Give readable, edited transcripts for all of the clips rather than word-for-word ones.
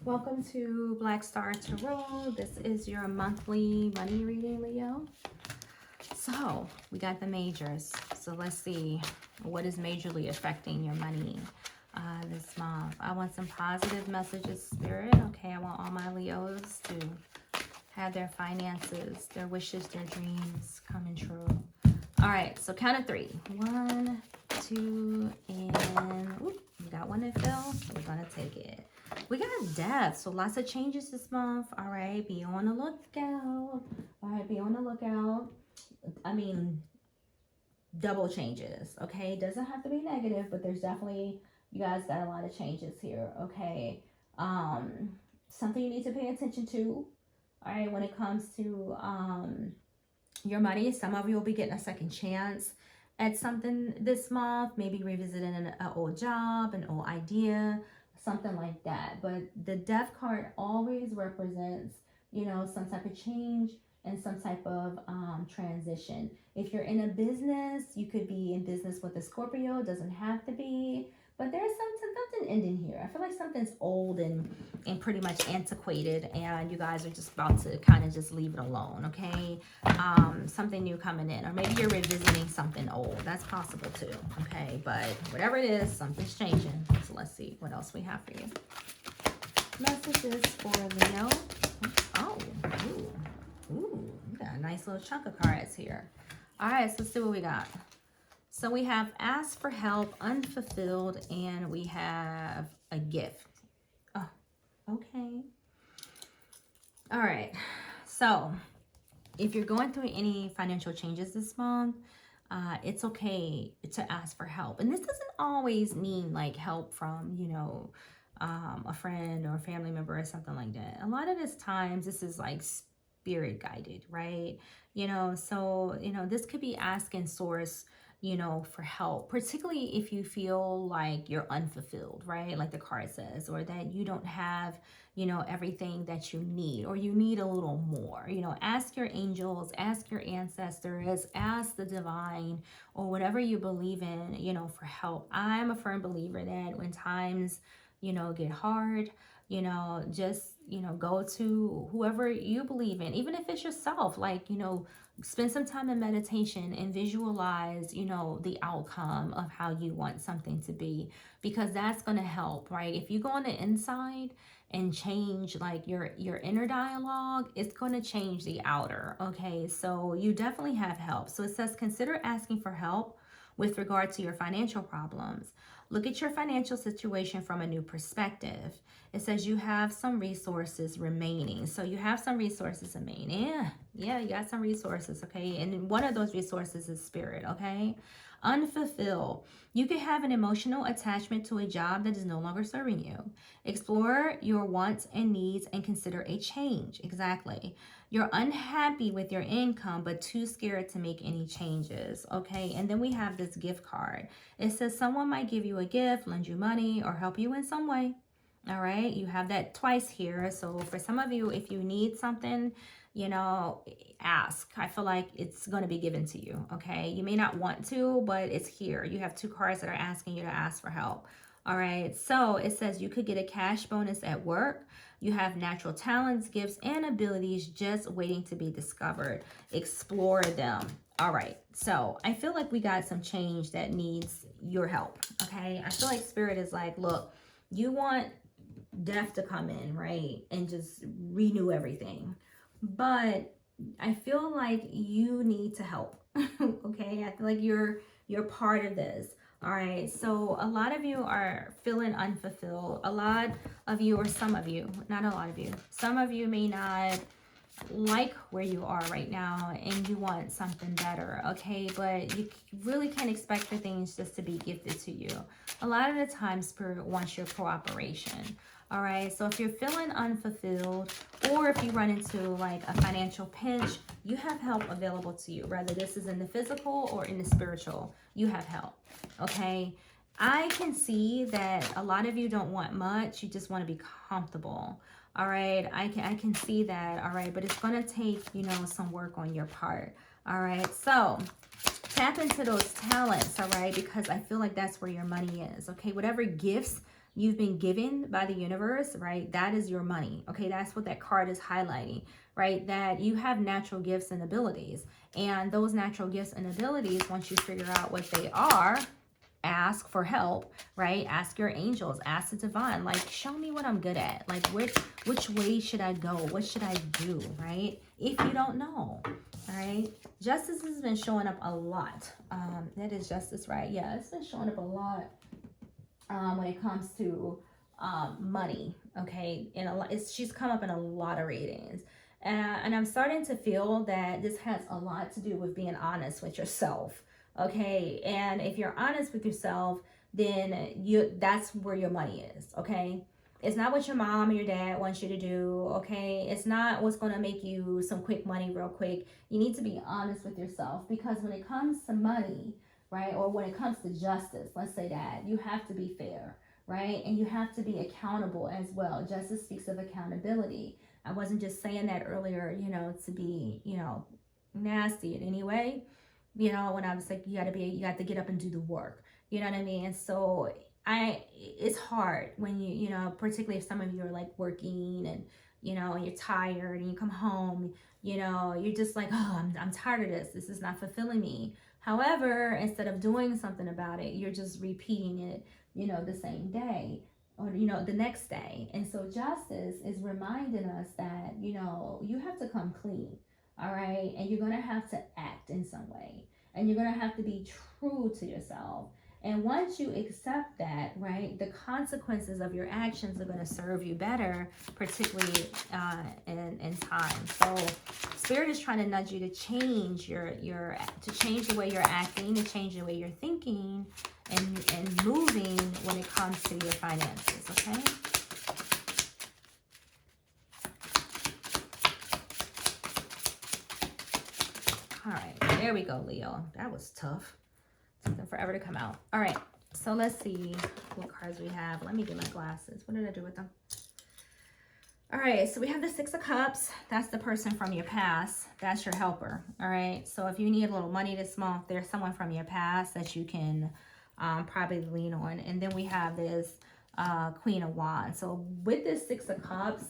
Welcome to Black Star Tarot. This is your monthly money reading, Leo. So we got the majors. So let's see what is majorly affecting your money this month. I want some positive messages, Spirit. Okay, I want all my Leos to have their finances, their wishes, their dreams coming true. All right, so count of three. 1, 2, and we got one that fell, so we're gonna take it. We got death, so lots of changes this month. All right, be on the lookout. All right, be on the lookout. I mean, double changes, okay? Doesn't have to be negative, but there's definitely, you guys got a lot of changes here, okay? Something you need to pay attention to, all right, when it comes to your money. Some of you will be getting a second chance at something this month, maybe revisiting an old job, an old idea, something like that. But the death card always represents, you know, some type of change and some type of transition. If you're in a business, you could be in business with a Scorpio, doesn't have to be, but there's something ending here. I feel like something's old and pretty much antiquated, and you guys are just about to kind of just leave it alone, okay? Something new coming in, or maybe you're revisiting something old. That's possible too, okay? But whatever it is, something's changing. So let's see what else we have for you. Messages for Leo. Oh, ooh, we got a nice little chunk of cards here. All right, so let's see what we got. So we have ask for help, unfulfilled, and we have a gift. Oh, okay. All right. So if you're going through any financial changes this month, it's okay to ask for help. And this doesn't always mean like help from, you know, a friend or a family member or something like that. A lot of this times, this is like spirit guided, right? You know, so, you know, this could be asking source, you know, for help, particularly if you feel like you're unfulfilled, right? Like the card says, or that you don't have, you know, everything that you need, or you need a little more. You know, ask your angels, ask your ancestors, ask the divine, or whatever you believe in, you know, for help. I'm a firm believer that when times, you know, get hard, you know, just, you know, go to whoever you believe in, even if it's yourself, like, you know, spend some time in meditation and visualize, you know, the outcome of how you want something to be, because that's going to help, right? If you go on the inside and change like your inner dialogue, it's going to change the outer, okay? So you definitely have help. So it says consider asking for help with regard to your financial problems. Look at your financial situation from a new perspective. It says you have some resources remaining. So you have some resources remaining. Yeah, you got some resources, okay? And one of those resources is spirit, okay? Unfulfilled. You could have an emotional attachment to a job that is no longer serving you. Explore your wants and needs and consider a change. Exactly. You're unhappy with your income, but too scared to make any changes, okay? And then we have this gift card. It says someone might give you a gift, lend you money, or help you in some way. All right, you have that twice here. So for some of you, if you need something, you know, ask. I feel like it's going to be given to you, okay? You may not want to, but it's here. You have two cards that are asking you to ask for help. All right, so it says you could get a cash bonus at work. You have natural talents, gifts, and abilities just waiting to be discovered. Explore them. All right, so I feel like we got some change that needs your help, okay? I feel like Spirit is like, look, you want death to come in, right? And just renew everything. But I feel like you need to help, okay? I feel like you're part of this. All right, so a lot of you are feeling unfulfilled. A lot of you, or some of you, not a lot of you, some of you may not like where you are right now and you want something better, okay? But you really can't expect for things just to be gifted to you. A lot of the time, Spirit wants your cooperation. All right, so if you're feeling unfulfilled, or if you run into like a financial pinch, you have help available to you. Whether this is in the physical or in the spiritual, you have help, okay? I can see that a lot of you don't want much. You just want to be comfortable. All right, I can see that. All right, but it's going to take, you know, some work on your part. All right, so tap into those talents, all right, because I feel like that's where your money is, okay? Whatever gifts you've been given by the universe, right? That is your money. Okay, that's what that card is highlighting, right? That you have natural gifts and abilities, and those natural gifts and abilities, once you figure out what they are, ask for help, right? Ask your angels, ask the divine, like, show me what I'm good at. Like, which way should I go? What should I do, right? If you don't know, all right? Justice has been showing up a lot. That is justice, right? Yeah, it's been showing up a lot when it comes to money, okay? And she's come up in a lot of readings. And I'm starting to feel that this has a lot to do with being honest with yourself. Okay, and if you're honest with yourself, then that's where your money is. Okay, it's not what your mom or your dad wants you to do. Okay, it's not what's going to make you some quick money real quick. You need to be honest with yourself, because when it comes to money, right, or when it comes to justice, let's say that, you have to be fair, right? And you have to be accountable as well. Justice speaks of accountability. I wasn't just saying that earlier, to be, nasty in any way. When I was like, you got to get up and do the work. You know what I mean? And so it's hard when particularly if some of you are like working and, and you're tired and you come home, you're just like, oh, I'm tired of this. This is not fulfilling me. However, instead of doing something about it, you're just repeating it, the same day or, the next day. And so justice is reminding us that, you have to come clean. All right. And you're going to have to act in some way. And you're going to have to be true to yourself. And once you accept that, right, the consequences of your actions are going to serve you better, particularly in time. So Spirit is trying to nudge you to change to change the way you're acting, to change the way you're thinking and moving when it comes to your finances. Okay. All right, there we go, Leo. That was tough. Took them forever to come out. All right, so let's see what cards we have. Let me get my glasses. What did I do with them? All right, so we have the Six of Cups. That's the person from your past. That's your helper. All right, so if you need a little money this month, there's someone from your past that you can probably lean on. And then we have this Queen of Wands. So with this Six of Cups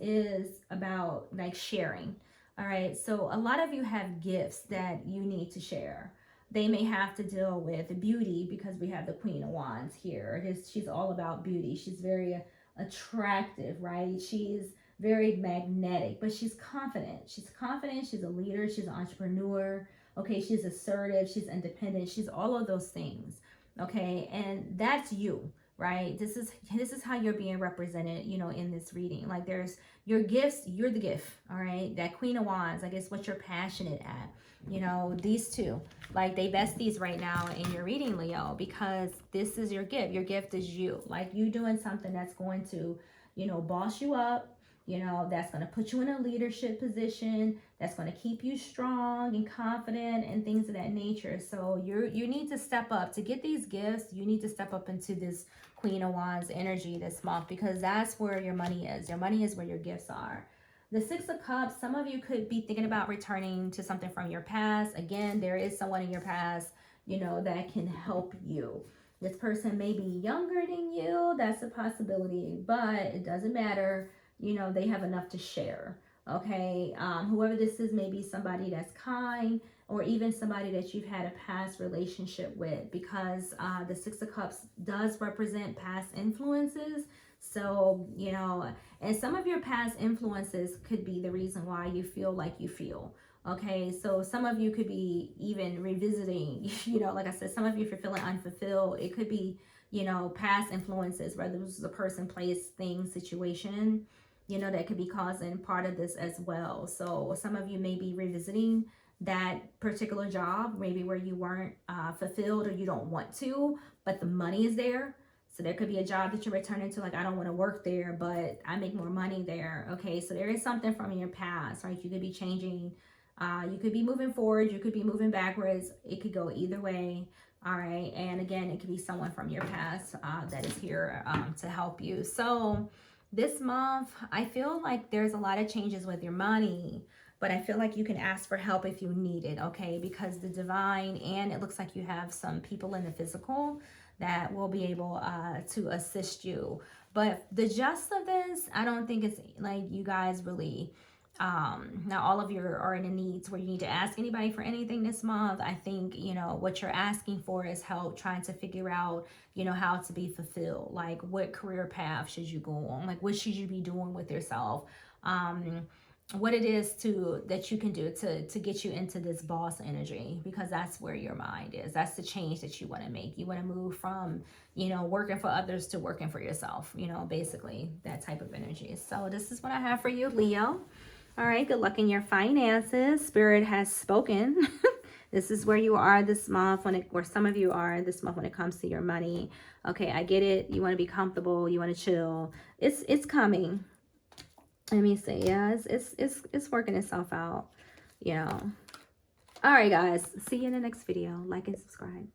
is about like sharing. All right, so a lot of you have gifts that you need to share. They may have to deal with beauty, because we have the Queen of Wands here. She's all about beauty. She's very attractive, right? She's very magnetic, but she's confident. She's confident. She's a leader. She's an entrepreneur. Okay, she's assertive. She's independent. She's all of those things. Okay, and that's you. Right, this is how you're being represented, in this reading. Like, there's your gifts, you're the gift. All right, that Queen of Wands, I guess what you're passionate at. These two, like, they besties right now in your reading, Leo, because this is your gift. Your gift is you, like, you doing something that's going to, boss you up, that's going to put you in a leadership position, that's going to keep you strong and confident and things of that nature. So you need to step up to get these gifts. You need to step up into this Queen of Wands energy this month, because that's where your money is. Your money is where your gifts are. The Six of Cups, some of you could be thinking about returning to something from your past. Again, there is someone in your past, that can help you. This person may be younger than you. That's a possibility, but it doesn't matter. They have enough to share. Okay, whoever this is may be somebody that's kind, or even somebody that you've had a past relationship with, because the Six of Cups does represent past influences. So, and some of your past influences could be the reason why you feel like you feel. Okay, so some of you could be even revisiting, like I said, some of you, if you're feeling unfulfilled, it could be, past influences, whether this is a person, place, thing, situation, that could be causing part of this as well. So some of you may be revisiting that particular job, maybe where you weren't fulfilled, or you don't want to, but the money is there. So there could be a job that you're returning to, like, I don't want to work there, but I make more money there. Okay, so there is something from your past, right? You could be changing, you could be moving forward, you could be moving backwards. It could go either way. All right, and again, it could be someone from your past that is here to help you. So this month, I feel like there's a lot of changes with your money, but I feel like you can ask for help if you need it, okay? Because the divine, and it looks like you have some people in the physical that will be able to assist you. But the gist of this, I don't think it's like you guys really now all of you are in the needs where you need to ask anybody for anything this month. I think, you know, what you're asking for is help trying to figure out, you know, how to be fulfilled. Like, what career path should you go on? Like, what should you be doing with yourself? What it is that you can do to get you into this boss energy, because that's where your mind is. That's the change that you want to make. You want to move from, you know, working for others to working for yourself, you know, basically that type of energy. So this is what I have for you, Leo. All right, good luck in your finances. Spirit has spoken. This is where you are this month, where some of you are this month when it comes to your money. Okay, I get it. You want to be comfortable. You want to chill. It's coming. Let me see. Yeah, it's working itself out. You know. All right, guys. See you in the next video. Like and subscribe.